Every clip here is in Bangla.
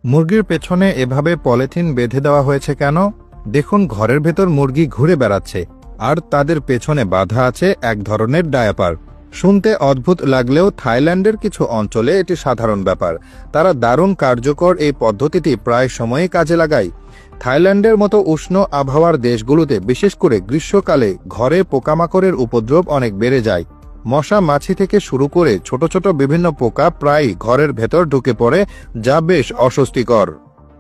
মুরগির পেছনে এভাবে পলিথিন বেঁধে দেওয়া হয়েছে কেন? দেখুন, ঘরের ভেতর মুরগি ঘুরে বেড়াচ্ছে আর তাদের পেছনে বাঁধা আছে এক ধরনের ডায়াপার। শুনতে অদ্ভুত লাগলেও থাইল্যান্ডের কিছু অঞ্চলে এটি সাধারণ ব্যাপার। তারা দারুণ কার্যকর এই পদ্ধতিটি প্রায় সময়ই কাজে লাগায়। থাইল্যান্ডের মতো উষ্ণ আবহাওয়ার দেশগুলোতে বিশেষ করে গ্রীষ্মকালে ঘরে পোকামাকড়ের উপদ্রব অনেক বেড়ে যায়। মশা মাছি থেকে শুরু করে ছোট ছোট বিভিন্ন পোকা প্রায়ই ঘরের ভেতর ঢুকে পড়ে, যা বেশ অস্বস্তিকর।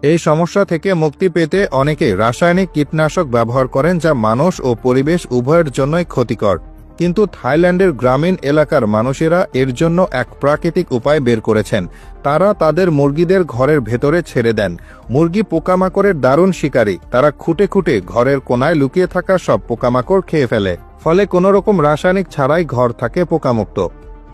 এই সমস্যা থেকে মুক্তি পেতে অনেকে রাসায়নিক কীটনাশক ব্যবহার করেন, যা মানুষ ও পরিবেশ উভয়ের জন্যই ক্ষতিকর। কিন্তু থাইল্যান্ডের গ্রামীণ এলাকার মানুষেরা এর জন্য এক প্রাকৃতিক উপায় বের করেছেন। তারা তাদের মুরগিদের ঘরের ভেতরে ছেড়ে দেন। মুরগি পোকামাকড়ের দারুণ শিকারী। তারা খুঁটে খুঁটে ঘরের কোনায় লুকিয়ে থাকা সব পোকামাকড় খেয়ে ফেলে, ফলে কোনো রকম রাসায়নিক ছাড়াই ঘর থাকে পোকামুক্ত।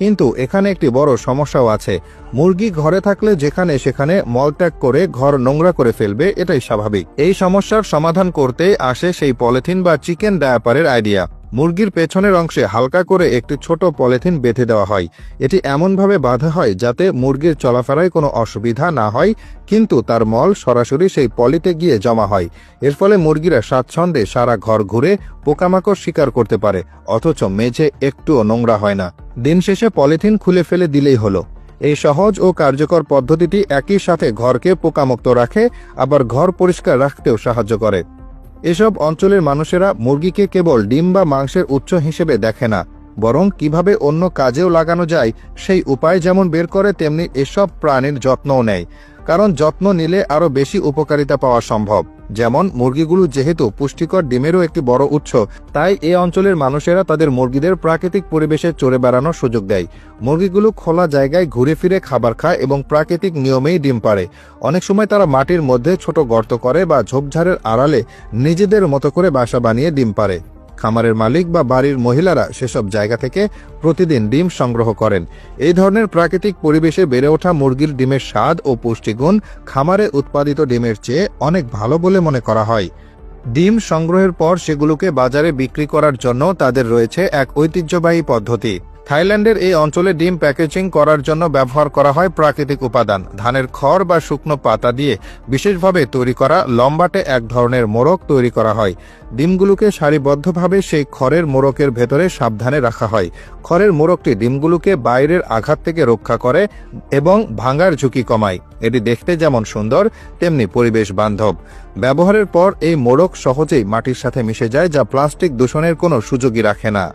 কিন্তু এখানে একটি বড় সমস্যাও আছে। মুরগি ঘরে থাকলে যেখানে সেখানে মলত্যাগ করে ঘর নোংরা করে ফেলবে, এটাই স্বাভাবিক। এই সমস্যার সমাধান করতে আসে সেই পলিথিন বা চিকেন ডায়াপারের আইডিয়া। মুরগির পেছনের অংশে হালকা করে একটি ছোট পলিথিন বেঁধে দেওয়া হয়। এটি এমনভাবে বাঁধা হয় যাতে মুরগির চলাফেরায় কোনো অসুবিধা না হয়, কিন্তু তার মল সরাসরি সেই পলিতে গিয়ে জমা হয়। এর ফলে মুরগিরা স্বাচ্ছন্দ্যে সারা ঘর ঘুরে পোকামাকড় শিকার করতে পারে, অথচ মেঝে একটুও নোংরা হয় না। দিন শেষে পলিথিন খুলে ফেলে দিলেই হলো। এই সহজ ও কার্যকর পদ্ধতিটি একই সাথে ঘরকে পোকামুক্ত রাখে, আবার ঘর পরিষ্কার রাখতেও সাহায্য করে। এসব অঞ্চলের মানুষেরা মুরগিকে কেবল ডিম বা মাংসের উৎস হিসেবে দেখে না, বরং কিভাবে অন্য কাজেও লাগানো যায় সেই উপায় যেমন বের করে, তেমনি এসব প্রাণীর যত্নও নেয়। কারণ যত্ন নিলে আরও বেশি উপকারিতা পাওয়া সম্ভব। যেমন মুরগিগুলো যেহেতু পুষ্টিকর ডিমেরও একটি বড় উৎস, তাই এই অঞ্চলের মানুষেরা তাদের মুরগিদের প্রাকৃতিক পরিবেশে চড়ে বেড়ানোর সুযোগ দেয়। মুরগিগুলো খোলা জায়গায় ঘুরে ফিরে খাবার খায় এবং প্রাকৃতিক নিয়মেই ডিম পাড়ে। অনেক সময় তারা মাটির মধ্যে ছোট গর্ত করে বা ঝোপঝাড়ের আড়ালে নিজেদের মতো করে বাসা বানিয়ে ডিম পাড়ে। খামারের মালিক বা বাড়ির মহিলারা সেসব জায়গা থেকে প্রতিদিন ডিম সংগ্রহ করেন। এই ধরনের প্রাকৃতিক পরিবেশে বেড়ে ওঠা মুরগির ডিমের স্বাদ ও পুষ্টিগুণ খামারে উৎপাদিত ডিমের চেয়ে অনেক ভালো বলে মনে করা হয়। ডিম সংগ্রহের পর সেগুলোকে বাজারে বিক্রি করার জন্য তাদের রয়েছে এক ঐতিহ্যবাহী পদ্ধতি। থাইল্যান্ডের এই অঞ্চলে ডিম প্যাকেজিং করার জন্য ব্যবহার করা হয় প্রাকৃতিক উপাদান। ধানের খড় বা শুকনো পাতা দিয়ে বিশেষভাবে তৈরি করা লম্বাটে এক ধরনের মোড়ক তৈরি করা হয়। ডিমগুলোকে সারিবদ্ধভাবে সেই খড়ের মোড়কের ভেতরে সাবধানে রাখা হয়। খড়ের মোড়কটি ডিমগুলোকে বাইরের আঘাত থেকে রক্ষা করে এবং ভাঙার ঝুঁকি কমায়। এটি দেখতে যেমন সুন্দর, তেমনি পরিবেশ বান্ধব। ব্যবহারের পর এই মোড়ক সহজেই মাটির সাথে মিশে যায়, যা প্লাস্টিক দূষণের কোনো সুযোগই রাখে না।